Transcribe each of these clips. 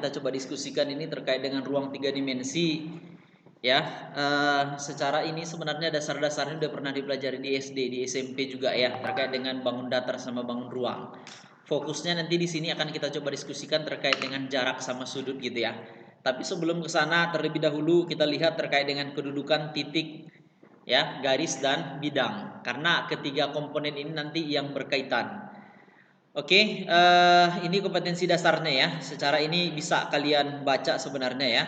Kita coba diskusikan ini terkait dengan ruang 3 dimensi ya. Secara ini sebenarnya dasar-dasarnya udah pernah dipelajari di SD, di SMP juga ya, terkait dengan bangun datar sama bangun ruang. Fokusnya nanti di sini akan kita coba diskusikan terkait dengan jarak sama sudut gitu ya. Tapi sebelum ke sana terlebih dahulu kita lihat terkait dengan kedudukan titik ya, garis dan bidang. Karena ketiga komponen ini nanti yang berkaitan. Oke, ini kompetensi dasarnya ya. Secara ini bisa kalian baca sebenarnya ya.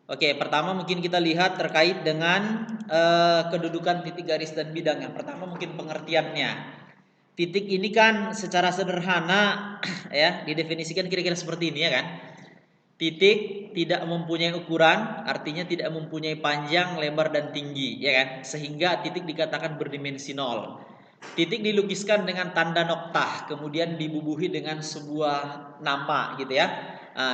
Oke, pertama mungkin kita lihat terkait dengan kedudukan titik garis dan bidang. Yang pertama mungkin pengertiannya. Titik ini kan secara sederhana ya didefinisikan kira-kira seperti ini ya kan. Titik tidak mempunyai ukuran, artinya tidak mempunyai panjang, lebar dan tinggi ya kan. Sehingga titik dikatakan berdimensi nol. Titik dilukiskan dengan tanda noktah, kemudian dibubuhi dengan sebuah nama gitu ya.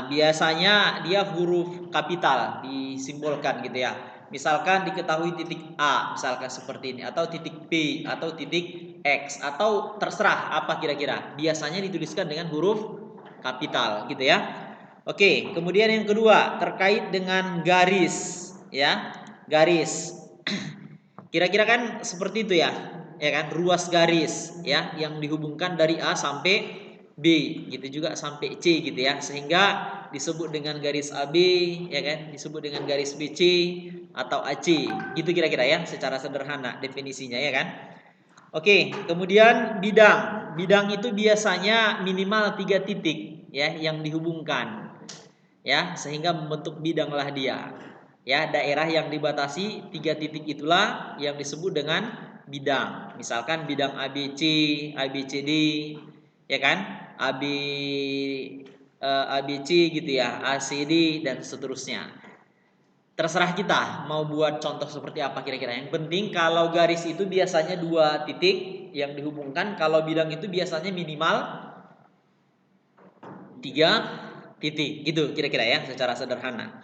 Biasanya dia huruf kapital disimbolkan gitu ya. Misalkan diketahui titik A, misalkan seperti ini, atau titik B, atau titik X, atau terserah apa kira-kira. Biasanya dituliskan dengan huruf kapital gitu ya. Oke, kemudian yang kedua terkait dengan garis ya. Garis. Kira-kira kan seperti itu ya. Ya kan, ruas garis ya yang dihubungkan dari A sampai B, gitu juga sampai C gitu ya. Sehingga disebut dengan garis AB ya kan, disebut dengan garis BC atau AC. Gitu kira-kira ya secara sederhana definisinya ya kan. Oke, kemudian bidang. Bidang itu biasanya minimal 3 titik ya yang dihubungkan ya sehingga membentuk bidanglah dia. Ya, daerah yang dibatasi 3 titik itulah yang disebut dengan bidang. Misalkan bidang ABC, ABCD, ya kan? AB ABC gitu ya, ACD dan seterusnya. Terserah kita mau buat contoh seperti apa kira-kira. Yang penting kalau garis itu biasanya 2 titik yang dihubungkan, kalau bidang itu biasanya minimal 3 titik. Gitu kira-kira ya secara sederhana.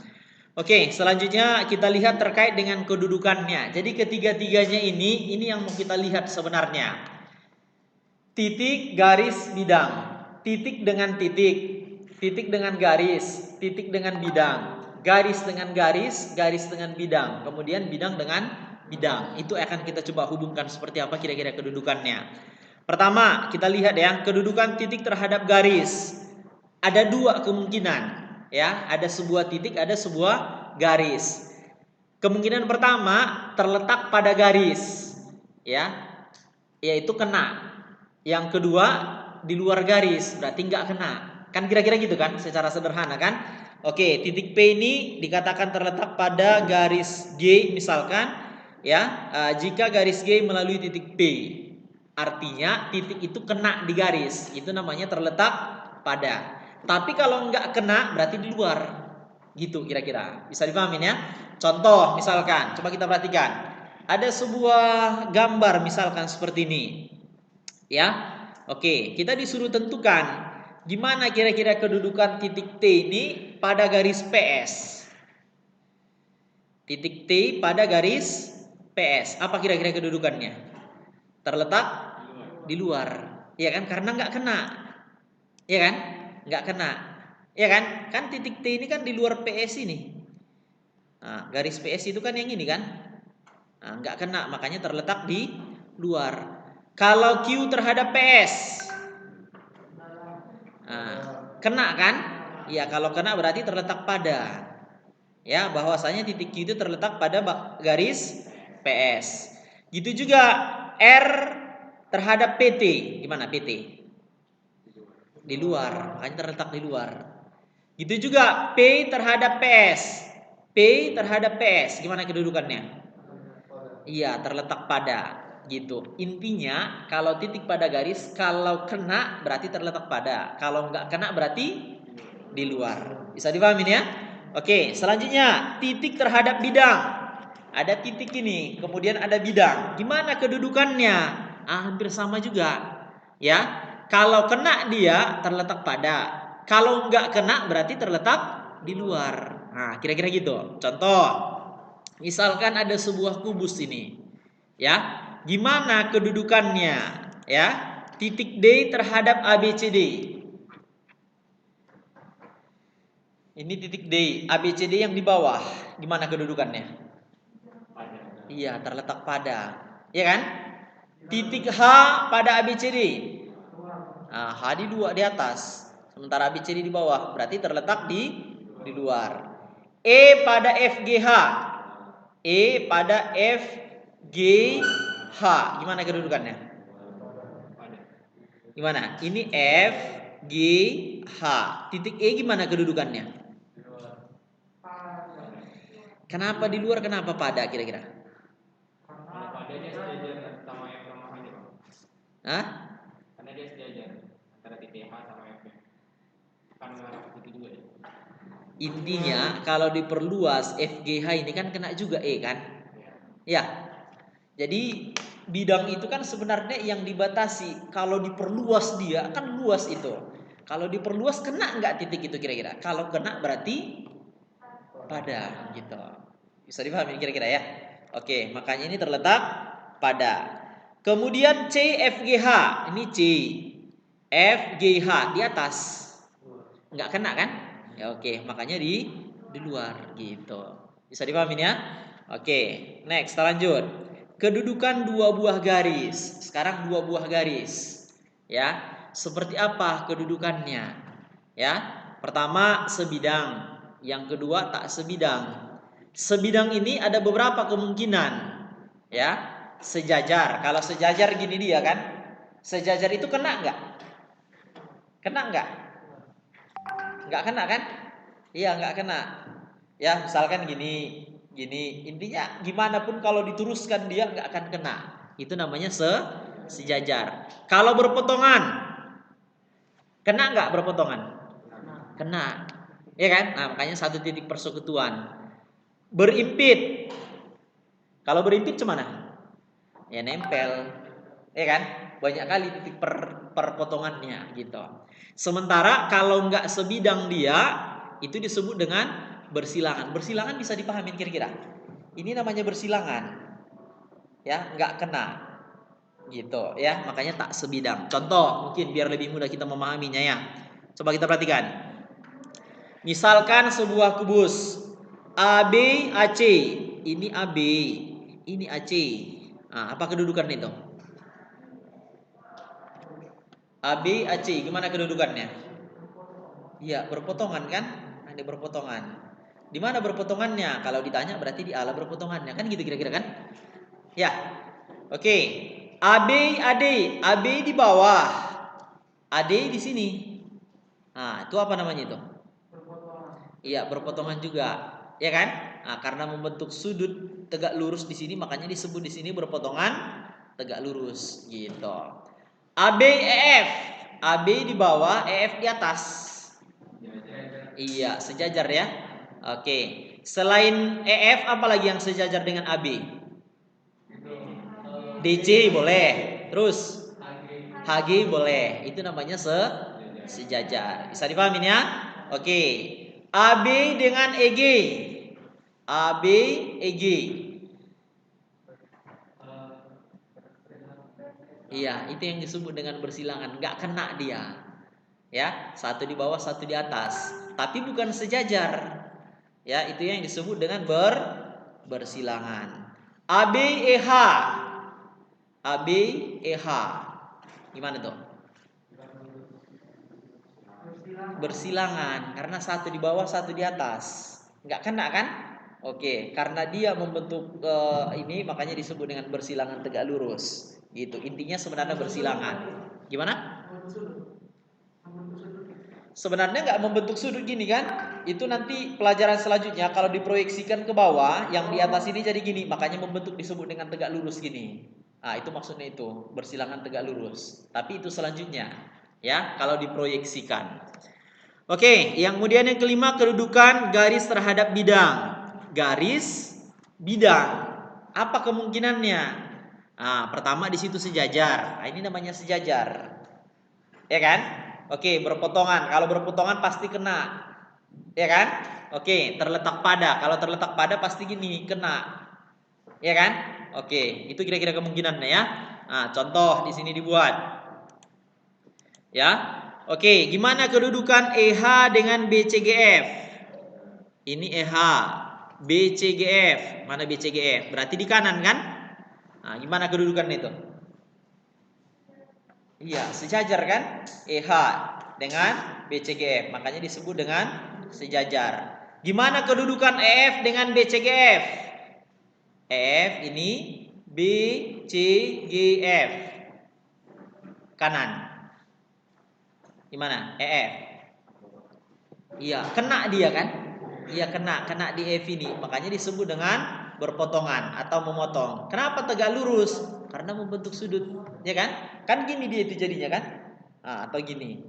Oke, selanjutnya kita lihat terkait dengan kedudukannya. Jadi ketiga-tiganya ini yang mau kita lihat sebenarnya. Titik, garis, bidang. Titik dengan titik. Titik dengan garis. Titik dengan bidang. Garis dengan garis. Garis dengan bidang. Kemudian bidang dengan bidang. Itu akan kita coba hubungkan seperti apa kira-kira kedudukannya. Pertama, kita lihat ya, kedudukan titik terhadap garis. Ada 2 kemungkinan, ya. Ada sebuah titik, ada sebuah garis. Kemungkinan pertama terletak pada garis, ya, yaitu kena. Yang kedua di luar garis, berarti nggak kena. Kan kira-kira gitu kan, secara sederhana kan. Oke, titik P ini dikatakan terletak pada garis G misalkan, ya. Jika garis G melalui titik P, artinya titik itu kena di garis, itu namanya terletak pada. Tapi kalau nggak kena berarti di luar. Gitu kira-kira. Bisa dipahamin ya? Contoh misalkan, coba kita perhatikan. Ada sebuah gambar misalkan seperti ini. Ya. Oke, kita disuruh tentukan gimana kira-kira kedudukan titik T ini pada garis PS. Titik T pada garis PS. Apa kira-kira kedudukannya? Terletak di luar. Ya kan? Karena nggak kena. Ya kan? Nggak kena. Ya kan? Kan titik T ini kan di luar PS ini. Nah, garis PS itu kan yang ini kan? Nah, nggak kena, makanya terletak di luar. Kalau Q terhadap PS, nah, kena kan? Ya, kalau kena berarti terletak pada. Ya, bahwasanya titik Q itu terletak pada garis PS. Gitu juga R terhadap PT. Gimana PT? Di luar, makanya terletak di luar. Gitu juga P terhadap PS. P terhadap PS, gimana kedudukannya? Iya, terletak pada gitu. Intinya kalau titik pada garis, kalau kena berarti terletak pada. Kalau nggak kena berarti di luar. Bisa dipahami ya? Oke, selanjutnya titik terhadap bidang. Ada titik ini, kemudian ada bidang. Gimana kedudukannya? Hampir sama juga. Ya, kalau kena dia terletak pada. Kalau nggak kena berarti terletak di luar. Nah, kira-kira gitu. Contoh. Misalkan ada sebuah kubus ini, ya, gimana kedudukannya, ya, titik D terhadap ABCD, Ini titik D, ABCD yang di bawah, gimana kedudukannya? Iya, terletak pada. Ya kan? Titik H pada ABCD. Nah, H di atas, sementara ABCD di bawah, berarti terletak di luar. E pada FGH. E pada FGH, gimana kedudukannya? Gimana? Ini F, G, H. Titik E gimana kedudukannya? Kenapa di luar? Kenapa pada kira-kira? Kalau pada dia sejajar sama F sama H aja, Bang. Hah? Karena dia sejajar antara titik H sama F. Kan mengarah ke situ juga ya. Intinya kalau diperluas FGH ini kan kena juga E kan? Ya. Jadi bidang itu kan sebenarnya yang dibatasi. Kalau diperluas dia kan luas itu. Kalau diperluas kena nggak titik itu kira-kira? Kalau kena berarti pada gitu. Bisa dipahami kira-kira ya? Oke, makanya ini terletak pada. Kemudian CFGH, ini C. FGH di atas. Nggak kena kan? Ya oke, makanya di luar gitu. Bisa dipahami ya? Oke, next kita lanjut. Kedudukan dua buah garis. Sekarang dua buah garis. Ya, seperti apa kedudukannya? Ya, pertama sebidang, yang kedua tak sebidang. Sebidang ini ada beberapa kemungkinan, ya. Sejajar. Kalau sejajar gini dia kan, sejajar itu kena nggak? Kena nggak? Nggak kena kan? Iya nggak kena. Ya misalkan gini, gini. Intinya gimana pun kalau dituruskan dia nggak akan kena. Itu namanya sejajar. Kalau berpotongan, kena nggak berpotongan? Kena. Ya kan? Nah makanya satu titik persekutuan. Berimpit. Kalau berimpit cemana? Ya nempel. Ya kan? Banyak kali titik perpotongannya gitu. Sementara kalau nggak sebidang dia, itu disebut dengan bersilangan. Bersilangan bisa dipahami kira-kira. Ini namanya bersilangan. Ya, nggak kena. Gitu ya, makanya tak sebidang. Contoh, mungkin biar lebih mudah kita memahaminya ya. Coba kita perhatikan. Misalkan sebuah kubus AB AC. Ini AB, ini AC. Nah, apa kedudukan itu? AB AC, gimana kedudukannya? Iya, berpotongan kan? Ada berpotongan. Di mana berpotongannya? Kalau ditanya berarti di ala berpotongannya kan gitu kira-kira kan? Ya. Oke. AB AD, AB di bawah. AD di sini. Nah, itu apa namanya itu? Iya, berpotongan juga. Ya kan? Nah, karena membentuk sudut tegak lurus di sini makanya disebut di sini berpotongan tegak lurus gitu. AB EF. AB di bawah, EF di atas. Iya, sejajar ya. Oke. Selain EF apa lagi yang sejajar dengan AB? DC boleh. Terus HG boleh. Itu namanya sejajar. Bisa dipahamin ya? Oke. AB dengan EG. AB EG. Iya, itu yang disebut dengan bersilangan. Nggak kena dia. Ya, satu di bawah, satu di atas. Tapi bukan sejajar. Ya, itu yang disebut dengan bersilangan. ABEH. ABEH. Gimana tuh? Bersilangan karena satu di bawah, satu di atas. Nggak kena kan? Oke, karena dia membentuk ini makanya disebut dengan bersilangan tegak lurus. Gitu. Intinya sebenarnya bersilangan. Gimana? Sebenarnya nggak membentuk sudut gini kan? Itu nanti pelajaran selanjutnya kalau diproyeksikan ke bawah, yang di atas ini jadi gini, makanya membentuk disebut dengan tegak lurus gini. Nah, itu maksudnya itu, bersilangan tegak lurus. Tapi itu selanjutnya, ya, kalau diproyeksikan. Oke, yang kemudian yang kelima kedudukan garis terhadap bidang. Garis bidang. Apa kemungkinannya? Nah, pertama di situ sejajar. Nah, ini namanya sejajar. Ya kan? Oke, berpotongan. Kalau berpotongan pasti kena. Ya kan? Oke, terletak pada. Kalau terletak pada pasti gini, kena. Ya kan? Oke, itu kira-kira kemungkinannya ya. Nah, contoh di sini dibuat. Ya. Oke, gimana kedudukan EH dengan BCGF? Ini EH, BCGF. Mana BCGF? Berarti di kanan kan? Nah, gimana kedudukan itu? Iya, sejajar kan? EH dengan BCGF. Makanya disebut dengan sejajar. Gimana kedudukan EF dengan BCGF? EF ini BCGF. Kanan. Gimana? EF. Iya, kena dia kan? Iya, kena di EF ini. Makanya disebut dengan berpotongan atau memotong. Kenapa tegak lurus? Karena membentuk sudut, ya kan? Kan gini dia itu jadinya kan? Nah, atau gini.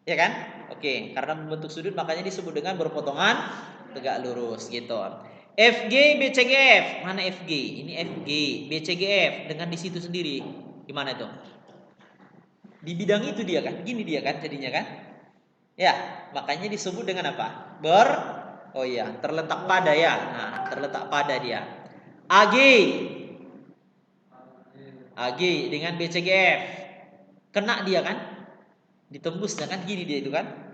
Ya kan? Oke, karena membentuk sudut makanya disebut dengan berpotongan tegak lurus gitu. FG BCGF. Mana FG? Ini FG, BCGF dengan di situ sendiri. Gimana itu? Di bidang itu dia kan? Gini dia kan jadinya kan? Ya, makanya disebut dengan apa? Oh iya, terletak pada ya. Nah, terletak pada dia. AG. AG dengan BCGF. Kena dia kan? Ditembusnya kan gini dia itu kan?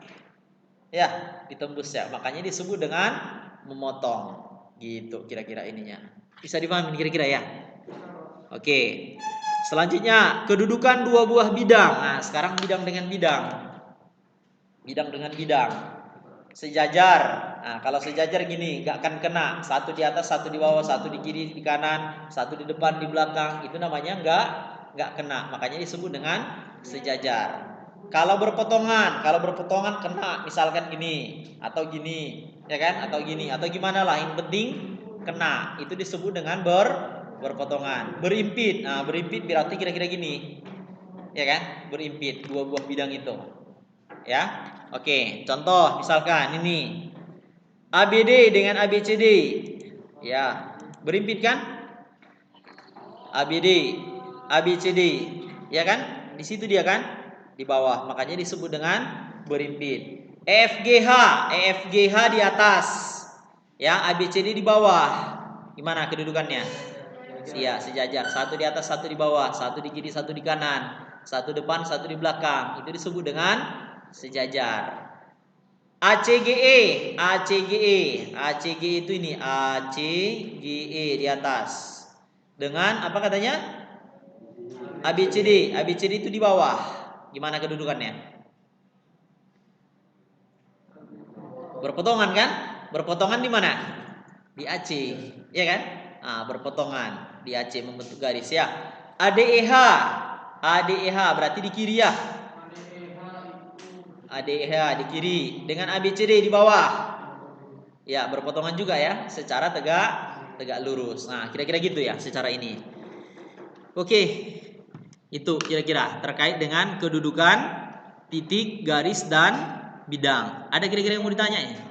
Ya, ditembus ya. Makanya disebut dengan memotong. Gitu kira-kira ininya. Bisa dipahami kira-kira ya? Oke. Selanjutnya, kedudukan dua buah bidang. Nah, sekarang bidang dengan bidang. Bidang dengan bidang. Sejajar. Nah, kalau sejajar gini, gak akan kena. Satu di atas, satu di bawah, satu di kiri, di kanan, satu di depan, di belakang. Itu namanya gak kena. Makanya disebut dengan sejajar. Kalau berpotongan kena. Misalkan gini atau gini, ya kan? Atau gini atau gimana lah. Yang penting kena. Itu disebut dengan berpotongan. Berimpit. Nah, berimpit berarti kira-kira gini, ya kan? Berimpit dua buah bidang itu. Ya, oke. Contoh misalkan ini ABD dengan ABCD, ya berimpit kan? ABD, ABCD, ya kan? Di situ dia kan? Di bawah. Makanya disebut dengan berimpit. EFGH, EFGH di atas, ya ABCD di bawah. Gimana kedudukannya? Iya, sejajar. Satu di atas, satu di bawah, satu di kiri, satu di kanan, satu depan, satu di belakang. Itu disebut dengan sejajar. ACGE, ACGE, ACGE itu ini ACGE di atas. Dengan apa katanya? ABCD, ABCD itu di bawah. Gimana kedudukannya? Berpotongan kan? Berpotongan di mana? Di AC, ya kan? Nah, berpotongan di AC membentuk garis ya. ADEH, ADEH berarti di kiri ya. ADEH di kiri dengan ABCD di bawah. Ya, berpotongan juga ya, secara tegak lurus. Nah, kira-kira gitu ya secara ini. Oke. Itu kira-kira terkait dengan kedudukan titik, garis dan bidang. Ada kira-kira yang mau ditanya?